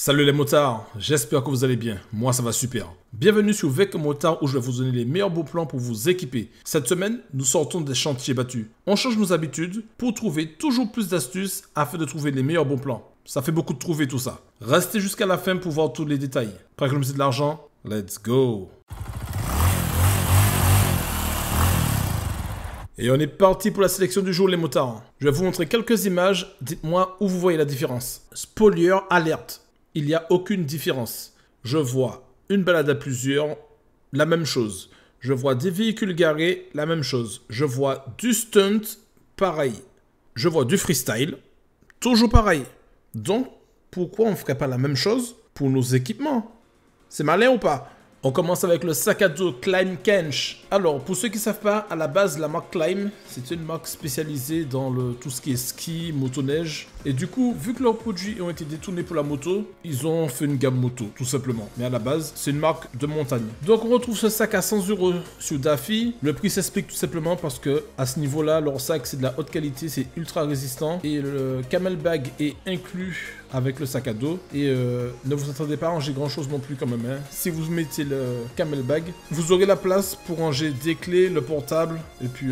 Salut les motards, j'espère que vous allez bien, moi ça va super. Bienvenue sur VEC Motard où je vais vous donner les meilleurs bons plans pour vous équiper. Cette semaine, nous sortons des chantiers battus. On change nos habitudes pour trouver toujours plus d'astuces afin de trouver les meilleurs bons plans. Ça fait beaucoup de trouver tout ça. Restez jusqu'à la fin pour voir tous les détails. Prêt à économiser de l'argent? Let's go! Et on est parti pour la sélection du jour les motards. Je vais vous montrer quelques images, dites-moi où vous voyez la différence. Spoiler alerte. Il n'y a aucune différence. Je vois une balade à plusieurs, la même chose. Je vois des véhicules garés, la même chose. Je vois du stunt, pareil. Je vois du freestyle, toujours pareil. Donc, pourquoi on ne ferait pas la même chose pour nos équipements? C'est malin ou pas? On commence avec le sac à dos Climb Kench. Alors, pour ceux qui ne savent pas, à la base, la marque Climb, c'est une marque spécialisée dans tout ce qui est ski, motoneige. Et du coup, vu que leurs produits ont été détournés pour la moto, ils ont fait une gamme moto, tout simplement. Mais à la base, c'est une marque de montagne. Donc, on retrouve ce sac à 100 € sur Daffy. Le prix s'explique tout simplement parce que à ce niveau-là, leur sac, c'est de la haute qualité, c'est ultra résistant. Et le camel bag est inclus avec le sac à dos. Et ne vous attendez pas à ranger grand chose non plus quand même. Hein. Si vous mettez le camel bag, vous aurez la place pour ranger des clés, le portable et puis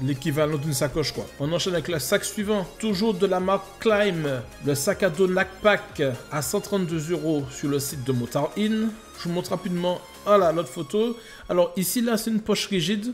l'équivalent d'une sacoche quoi. On enchaîne avec le sac suivant. Toujours de la marque Climb. Le sac à dos Nakpak à 132 € sur le site de Motard In. Je vous montre rapidement. Voilà l'autre photo. Alors ici là c'est une poche rigide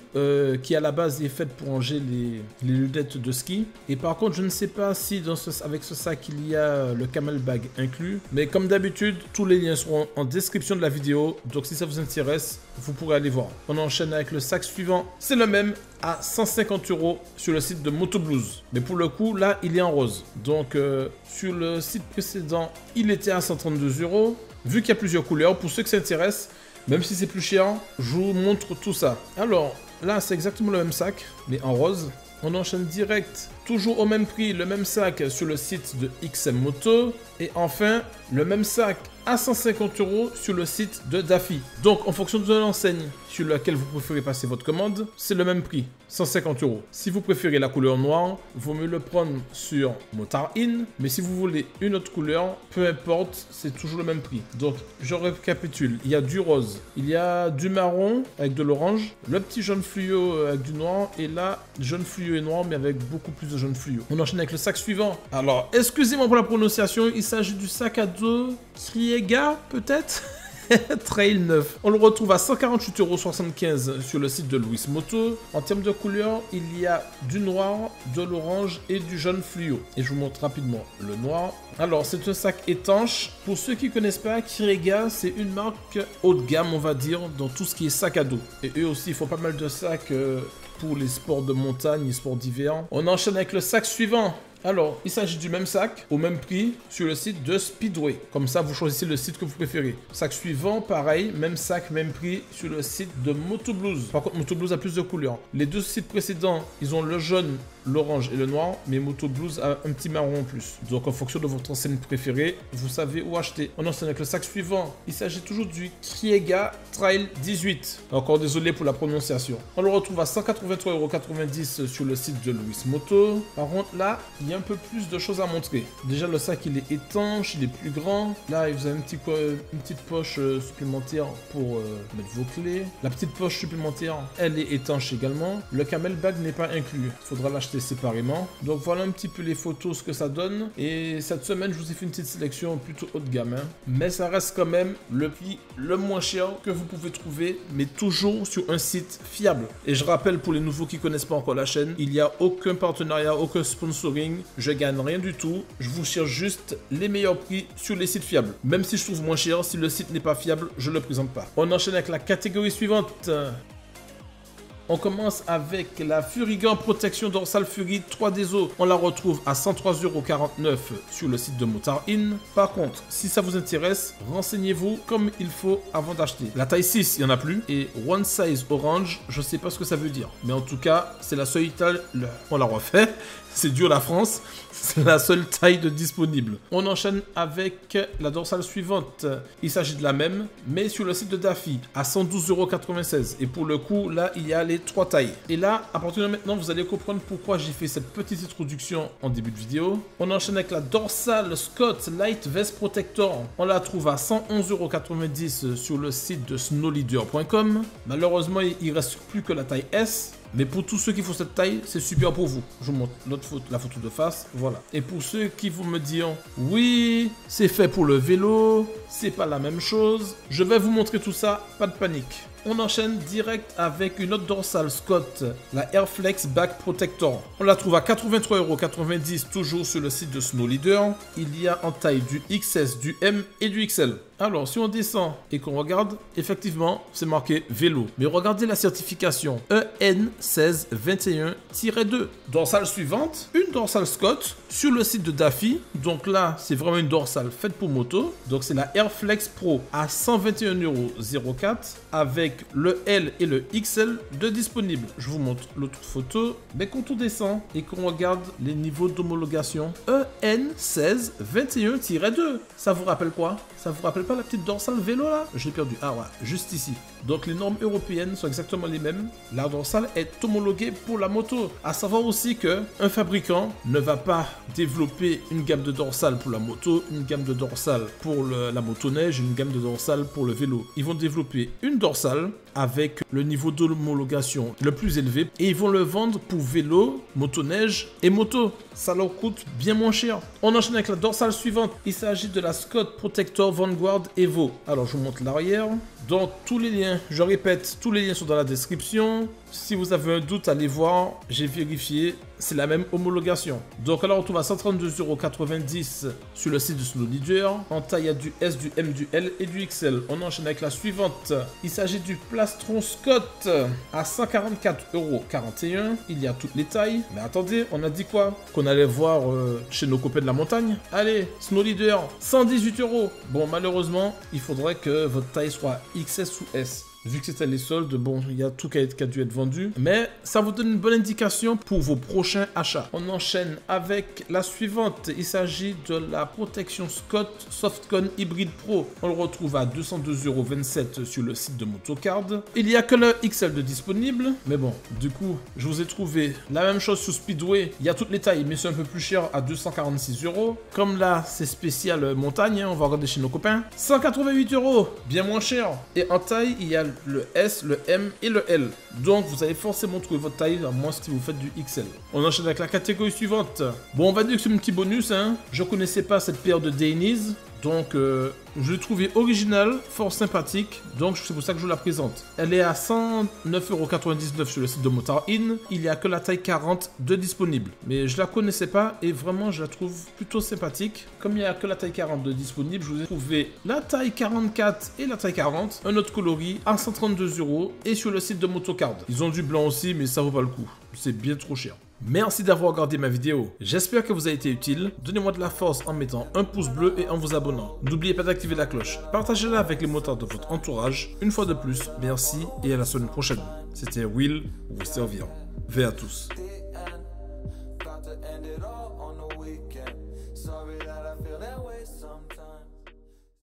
qui à la base est faite pour ranger les lunettes de ski. Et par contre je ne sais pas si avec ce sac il y a le camel bag inclus. Mais comme d'habitude tous les liens seront en description de la vidéo. Donc si ça vous intéresse vous pourrez aller voir. On enchaîne avec le sac suivant. C'est le même à 150 € sur le site de Motoblues. Mais pour le coup là il est en rose. Donc sur le site précédent il était à 132 €. Vu qu'il y a plusieurs couleurs, pour ceux qui s'intéressent, même si c'est plus cher, je vous montre tout ça. Alors, là, c'est exactement le même sac, mais en rose. On enchaîne direct, toujours au même prix, le même sac sur le site de XM Moto. Et enfin, le même sac à 150 € sur le site de Daffy. Donc, en fonction de l'enseigne sur laquelle vous préférez passer votre commande, c'est le même prix, 150 €. Si vous préférez la couleur noire, vaut mieux le prendre sur Motard In. Mais si vous voulez une autre couleur, peu importe, c'est toujours le même prix. Donc, je récapitule. Il y a du rose, il y a du marron avec de l'orange, le petit jaune fluo avec du noir, et là, jaune fluo et noir, mais avec beaucoup plus de jaune fluo. On enchaîne avec le sac suivant. Alors, excusez-moi pour la prononciation, il s'agit du sac à dos Kriega, peut-être Trail 9. On le retrouve à 148,75 € sur le site de Louis Moto. En termes de couleurs, il y a du noir, de l'orange et du jaune fluo. Et je vous montre rapidement le noir. Alors, c'est un sac étanche. Pour ceux qui ne connaissent pas, Kriega, c'est une marque haut de gamme, on va dire, dans tout ce qui est sac à dos. Et eux aussi, ils font pas mal de sacs pour les sports de montagne, les sports d'hiver. On enchaîne avec le sac suivant. Alors, il s'agit du même sac, au même prix, sur le site de Speedway. Comme ça, vous choisissez le site que vous préférez. Sac suivant, pareil, même sac, même prix, sur le site de Motoblues. Par contre, Motoblues a plus de couleurs. Les deux sites précédents, ils ont le jaune, l'orange et le noir, mais Motoblues a un petit marron en plus. Donc, en fonction de votre enseigne préférée, vous savez où acheter. On enchaîne avec le sac suivant. Il s'agit toujours du Kriega Trail 18. Encore désolé pour la prononciation. On le retrouve à 183,90 € sur le site de Louis Moto. Par contre, là, il y a un peu plus de choses à montrer. Déjà le sac il est étanche, il est plus grand. Là vous avez une petite poche supplémentaire pour mettre vos clés. La petite poche supplémentaire elle est étanche également. Le camel bag n'est pas inclus, il faudra l'acheter séparément. Donc voilà un petit peu les photos, ce que ça donne. Et cette semaine je vous ai fait une petite sélection plutôt haut de gamme. Hein. Mais ça reste quand même le prix le moins cher que vous pouvez trouver, mais toujours sur un site fiable. Et je rappelle pour les nouveaux qui connaissent pas encore la chaîne, il n'y a aucun partenariat, aucun sponsoring. Je gagne rien du tout, je vous cherche juste les meilleurs prix sur les sites fiables. Même si je trouve moins cher, si le site n'est pas fiable, je ne le présente pas. On enchaîne avec la catégorie suivante. On commence avec la Furigan Protection Dorsale Fury 3D Eaux. On la retrouve à 103,49 € sur le site de Motard In. Par contre, si ça vous intéresse, renseignez-vous comme il faut avant d'acheter. La taille 6, il n'y en a plus. Et One Size Orange, je ne sais pas ce que ça veut dire. Mais en tout cas, c'est la seule taille. On la refait. c'est dur la France. C'est la seule taille de disponible. On enchaîne avec la dorsale suivante. Il s'agit de la même, mais sur le site de Daffy, à 112,96 €. Et pour le coup, là, il y a les 3 tailles. Et là, à partir de maintenant, vous allez comprendre pourquoi j'ai fait cette petite introduction en début de vidéo. On enchaîne avec la dorsale Scott Light Vest Protector. On la trouve à 111,90 € sur le site de snowleader.com. Malheureusement, il ne reste plus que la taille S. Mais pour tous ceux qui font cette taille, c'est super pour vous. Je vous montre la photo de face, voilà. Et pour ceux qui vont me dire, oui, c'est fait pour le vélo, c'est pas la même chose, je vais vous montrer tout ça, pas de panique. On enchaîne direct avec une autre dorsale Scott, la Airflex Back Protector. On la trouve à 83,90 € toujours sur le site de Snow Leader. Il y a en taille du XS, du M et du XL. Alors, si on descend et qu'on regarde, effectivement, c'est marqué vélo. Mais regardez la certification EN1621-2. Dorsale suivante, une dorsale Scott sur le site de Daffy. Donc là, c'est vraiment une dorsale faite pour moto. Donc c'est la Airflex Pro à 121,04 € avec le L et le XL de disponibles. Je vous montre l'autre photo. Mais quand on descend et qu'on regarde les niveaux d'homologation, EN1621-2. Ça vous rappelle quoi? Ça vous rappelle pas la petite dorsale vélo là? J'ai perdu. Ah ouais, juste ici. Donc les normes européennes sont exactement les mêmes. La dorsale est homologuée pour la moto. À savoir aussi que un fabricant ne va pas développer une gamme de dorsale pour la moto, une gamme de dorsale pour la motoneige, une gamme de dorsale pour le vélo. Ils vont développer une dorsale avec le niveau d'homologation le plus élevé et ils vont le vendre pour vélo, motoneige et moto. Ça leur coûte bien moins cher. On enchaîne avec la dorsale suivante. Il s'agit de la Scott Protector Vanguard Evo. Alors je vous montre l'arrière. Dans tous les liens, je répète, tous les liens sont dans la description. Si vous avez un doute, allez voir. J'ai vérifié, c'est la même homologation. Donc là, on retrouve à 132,90 € sur le site de Snow Leader. En taille, il y a du S, du M, du L et du XL. On enchaîne avec la suivante. Il s'agit du Plastron Scott à 144,41 €. Il y a toutes les tailles. Mais attendez, on a dit quoi? Qu'on allait voir chez nos copains de la montagne. Allez, Snow Leader, 118 €. Bon, malheureusement, il faudrait que votre taille soit XS ou S. Vu que c'était les soldes, bon, il y a tout qui a dû être vendu. Mais ça vous donne une bonne indication pour vos prochains achats. On enchaîne avec la suivante. Il s'agit de la protection Scott Softcon Hybrid Pro. On le retrouve à 202,27 € sur le site de Motocard. Il n'y a que le XL de disponible. Mais bon, du coup, je vous ai trouvé la même chose sur Speedway. Il y a toutes les tailles, mais c'est un peu plus cher à 246 €. Comme là, c'est spécial montagne, hein, on va regarder chez nos copains. 188 €, bien moins cher. Et en taille, il y a le S, le M et le L. Donc vous allez forcément trouver votre taille, à moins si vous faites du XL. On enchaîne avec la catégorie suivante. Bon, on va dire que c'est un petit bonus, hein. Je connaissais pas cette paire de Dainese. Donc, je l'ai trouvée originale, fort sympathique. Donc, c'est pour ça que je vous la présente. Elle est à 109,99 € sur le site de Motard In. Il n'y a que la taille 40 de disponible. Mais je la connaissais pas et vraiment, je la trouve plutôt sympathique. Comme il n'y a que la taille 40 de disponible, je vous ai trouvé la taille 44 et la taille 40. Un autre coloris à 132 € et sur le site de Motocard. Ils ont du blanc aussi, mais ça vaut pas le coup. C'est bien trop cher. Merci d'avoir regardé ma vidéo. J'espère que vous a été utile. Donnez-moi de la force en mettant un pouce bleu et en vous abonnant. N'oubliez pas d'activer la cloche. Partagez-la avec les motards de votre entourage. Une fois de plus, merci et à la semaine prochaine. C'était Will pour vous servir. Ve à tous. Sorry that I feel that way sometimes.